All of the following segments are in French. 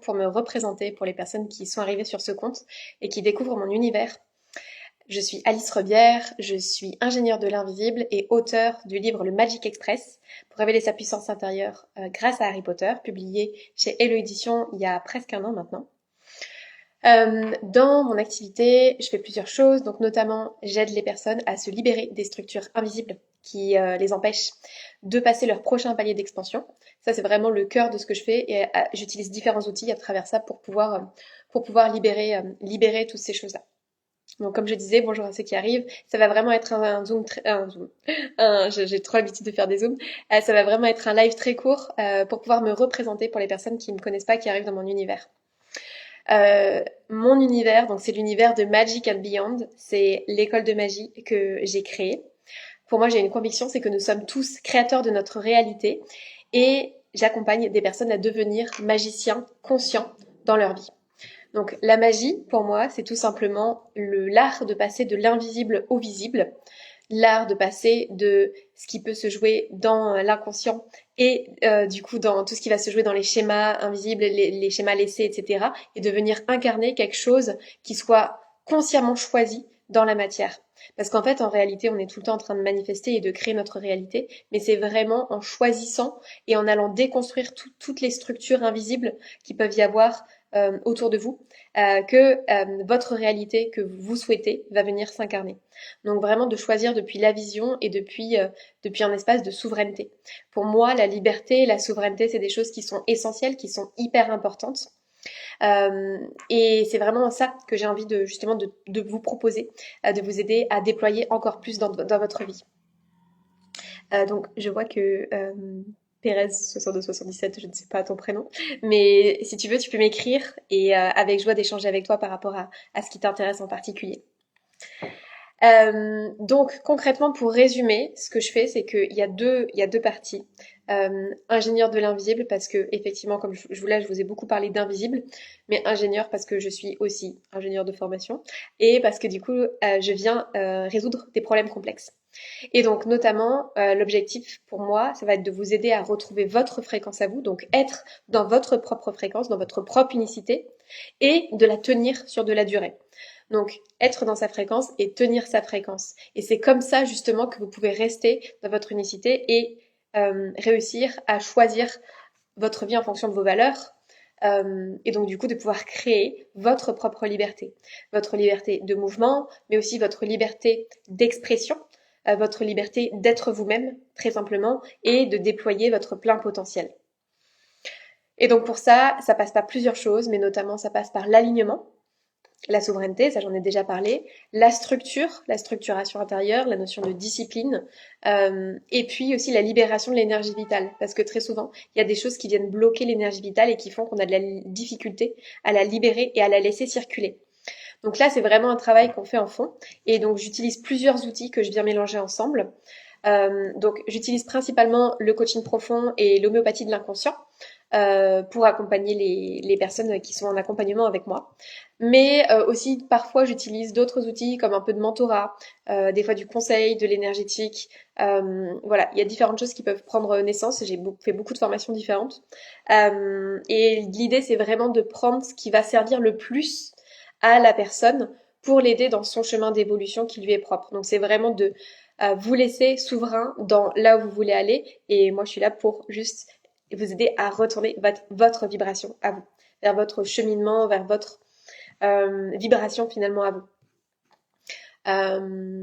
pour me représenter pour les personnes qui sont arrivées sur ce compte et qui découvrent mon univers. Je suis Alice Rebière, je suis ingénieure de l'invisible et auteure du livre Le Magic Express pour révéler sa puissance intérieure grâce à Harry Potter, publié chez Hello Édition il y a presque un an maintenant. Dans mon activité, je fais plusieurs choses, donc notamment j'aide les personnes à se libérer des structures invisibles qui les empêchent de passer leur prochain palier d'expansion. Ça, c'est vraiment le cœur de ce que je fais et j'utilise différents outils à travers ça pour pouvoir libérer toutes ces choses-là. Donc comme je disais, bonjour à ceux qui arrivent, ça va vraiment être j'ai trop l'habitude de faire des zooms, ça va vraiment être un live très court pour pouvoir me représenter pour les personnes qui ne me connaissent pas, qui arrivent dans mon univers. Mon univers, donc c'est l'univers de Magic and Beyond, c'est l'école de magie que j'ai créée. Pour moi, j'ai une conviction, c'est que nous sommes tous créateurs de notre réalité et j'accompagne des personnes à devenir magiciens conscients dans leur vie. Donc la magie, pour moi, c'est tout simplement l'art de passer de l'invisible au visible, l'art de passer de ce qui peut se jouer dans l'inconscient et du coup dans tout ce qui va se jouer dans les schémas invisibles, les schémas laissés, etc. et de venir incarner quelque chose qui soit consciemment choisi dans la matière. Parce qu'en fait, en réalité, on est tout le temps en train de manifester et de créer notre réalité, mais c'est vraiment en choisissant et en allant déconstruire toutes les structures invisibles qui peuvent y avoir autour de vous, que votre réalité que vous souhaitez va venir s'incarner. Donc vraiment de choisir depuis la vision et depuis un espace de souveraineté. Pour moi, la liberté et la souveraineté, c'est des choses qui sont essentielles, qui sont hyper importantes. Et c'est vraiment ça que j'ai envie de justement de vous proposer, de vous aider à déployer encore plus dans votre vie. Donc je vois que Pérez 6277, je ne sais pas ton prénom, mais si tu veux, tu peux m'écrire et avec joie d'échanger avec toi par rapport à ce qui t'intéresse en particulier. Donc concrètement, pour résumer, ce que je fais, c'est qu'il y a deux parties. Ingénieur de l'invisible, parce que effectivement, comme je vous ai beaucoup parlé d'invisible, mais ingénieur parce que je suis aussi ingénieur de formation et parce que du coup, je viens résoudre des problèmes complexes. Et donc notamment, l'objectif pour moi, ça va être de vous aider à retrouver votre fréquence à vous, donc être dans votre propre fréquence, dans votre propre unicité, et de la tenir sur de la durée. Donc, être dans sa fréquence et tenir sa fréquence. Et c'est comme ça, justement, que vous pouvez rester dans votre unicité et réussir à choisir votre vie en fonction de vos valeurs. Et donc, du coup, de pouvoir créer votre propre liberté. Votre liberté de mouvement, mais aussi votre liberté d'expression, votre liberté d'être vous-même, très simplement, et de déployer votre plein potentiel. Et donc, pour ça, ça passe par plusieurs choses, mais notamment, ça passe par l'alignement. La souveraineté, ça j'en ai déjà parlé, la structuration intérieure, la notion de discipline, et puis aussi la libération de l'énergie vitale, parce que très souvent, il y a des choses qui viennent bloquer l'énergie vitale et qui font qu'on a de la difficulté à la libérer et à la laisser circuler. Donc là, c'est vraiment un travail qu'on fait en fond, et donc j'utilise plusieurs outils que je viens mélanger ensemble. Donc j'utilise principalement le coaching profond et l'homéopathie de l'inconscient pour accompagner les personnes qui sont en accompagnement avec moi. Mais aussi parfois j'utilise d'autres outils comme un peu de mentorat, des fois du conseil, de l'énergétique. Voilà, il y a différentes choses qui peuvent prendre naissance. J'ai fait beaucoup de formations différentes. Et l'idée c'est vraiment de prendre ce qui va servir le plus à la personne pour l'aider dans son chemin d'évolution qui lui est propre. Donc c'est vraiment de vous laisser souverain dans là où vous voulez aller. Et moi je suis là pour juste vous aider à retourner votre vibration à vous, vers votre cheminement, vers votre vibration finalement à vous.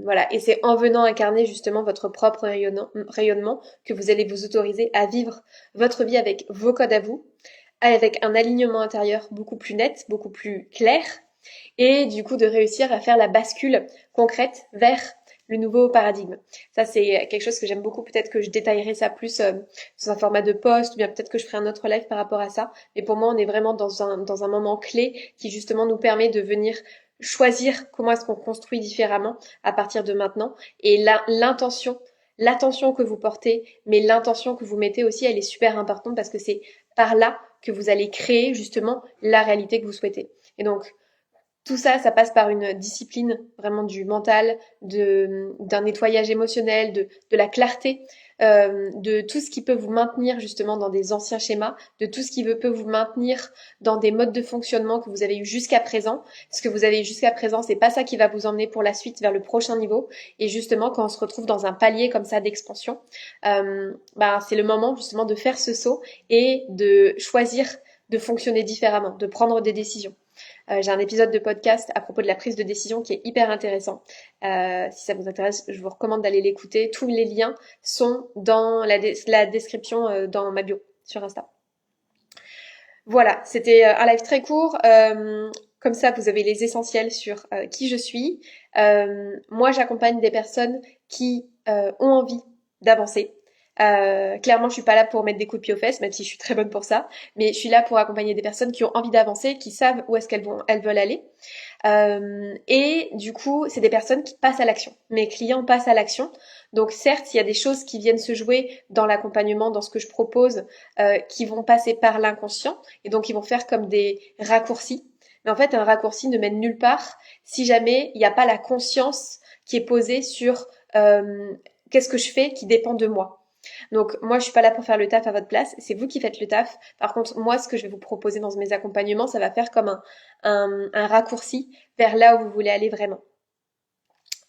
Voilà, et c'est en venant incarner justement votre propre rayonnement que vous allez vous autoriser à vivre votre vie avec vos codes à vous, avec un alignement intérieur beaucoup plus net, beaucoup plus clair, et du coup de réussir à faire la bascule concrète vers le nouveau paradigme. Ça, c'est quelque chose que j'aime beaucoup. Peut-être que je détaillerai ça plus sous un format de post, ou bien peut-être que je ferai un autre live par rapport à ça. Mais pour moi, on est vraiment dans un moment clé qui justement nous permet de venir choisir comment est-ce qu'on construit différemment à partir de maintenant. Et l'attention que vous portez, mais l'intention que vous mettez aussi, elle est super importante parce que c'est par là que vous allez créer justement la réalité que vous souhaitez. Et donc, tout ça, ça passe par une discipline vraiment du mental, d'un nettoyage émotionnel, de la clarté, de tout ce qui peut vous maintenir justement dans des anciens schémas, de tout ce qui peut vous maintenir dans des modes de fonctionnement que vous avez eu jusqu'à présent. Ce que vous avez eu jusqu'à présent, c'est pas ça qui va vous emmener pour la suite vers le prochain niveau. Et justement, quand on se retrouve dans un palier comme ça d'expansion, c'est le moment justement de faire ce saut et de choisir de fonctionner différemment, de prendre des décisions. J'ai un épisode de podcast à propos de la prise de décision qui est hyper intéressant. Si ça vous intéresse, je vous recommande d'aller l'écouter. Tous les liens sont dans la description dans ma bio sur Insta. Voilà, c'était un live très court. Comme ça, vous avez les essentiels sur qui je suis. Moi, j'accompagne des personnes qui ont envie d'avancer. Clairement, je suis pas là pour mettre des coups de pied aux fesses, même si je suis très bonne pour ça. Mais je suis là pour accompagner des personnes qui ont envie d'avancer, qui savent où est-ce elles veulent aller. Et du coup, c'est des personnes qui passent à l'action. Mes clients passent à l'action. Donc certes, il y a des choses qui viennent se jouer dans l'accompagnement, dans ce que je propose, qui vont passer par l'inconscient. Et donc, ils vont faire comme des raccourcis. Mais en fait, un raccourci ne mène nulle part si jamais il n'y a pas la conscience qui est posée sur qu'est-ce que je fais qui dépend de moi. Donc moi je suis pas là pour faire le taf à votre place, c'est vous qui faites le taf. Par contre moi ce que je vais vous proposer dans mes accompagnements, ça va faire comme un raccourci vers là où vous voulez aller vraiment.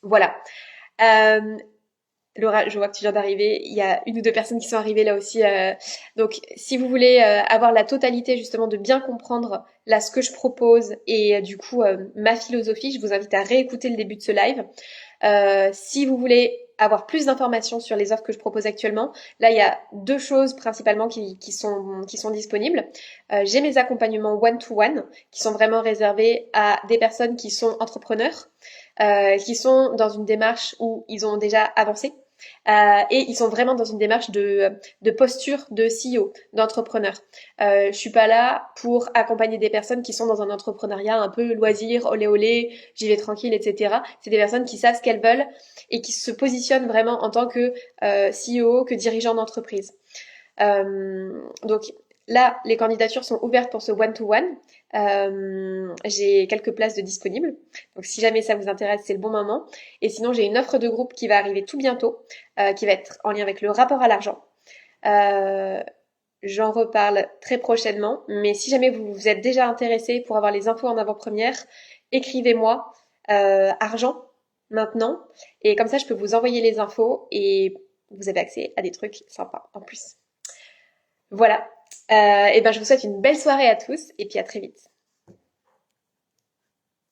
Voilà. Laura, je vois que tu viens d'arriver. Il y a une ou deux personnes qui sont arrivées là aussi. Donc, si vous voulez avoir la totalité justement de bien comprendre là ce que je propose et du coup ma philosophie, je vous invite à réécouter le début de ce live. Si vous voulez avoir plus d'informations sur les offres que je propose actuellement, là il y a deux choses principalement qui sont disponibles. J'ai mes accompagnements one-to-one qui sont vraiment réservés à des personnes qui sont entrepreneurs, qui sont dans une démarche où ils ont déjà avancé. Et ils sont vraiment dans une démarche de posture de CEO, d'entrepreneur. Je suis pas là pour accompagner des personnes qui sont dans un entrepreneuriat un peu loisir, olé olé, j'y vais tranquille, etc. C'est des personnes qui savent ce qu'elles veulent et qui se positionnent vraiment en tant que CEO, que dirigeant d'entreprise. Donc là, les candidatures sont ouvertes pour ce one-to-one. J'ai quelques places de disponibles. Donc si jamais ça vous intéresse, c'est le bon moment. Et sinon, j'ai une offre de groupe qui va arriver tout bientôt, qui va être en lien avec le rapport à l'argent. J'en reparle très prochainement. Mais si jamais vous êtes déjà intéressé pour avoir les infos en avant-première, écrivez-moi argent maintenant. Et comme ça, je peux vous envoyer les infos et vous avez accès à des trucs sympas en plus. Voilà. Et je vous souhaite une belle soirée à tous et puis à très vite.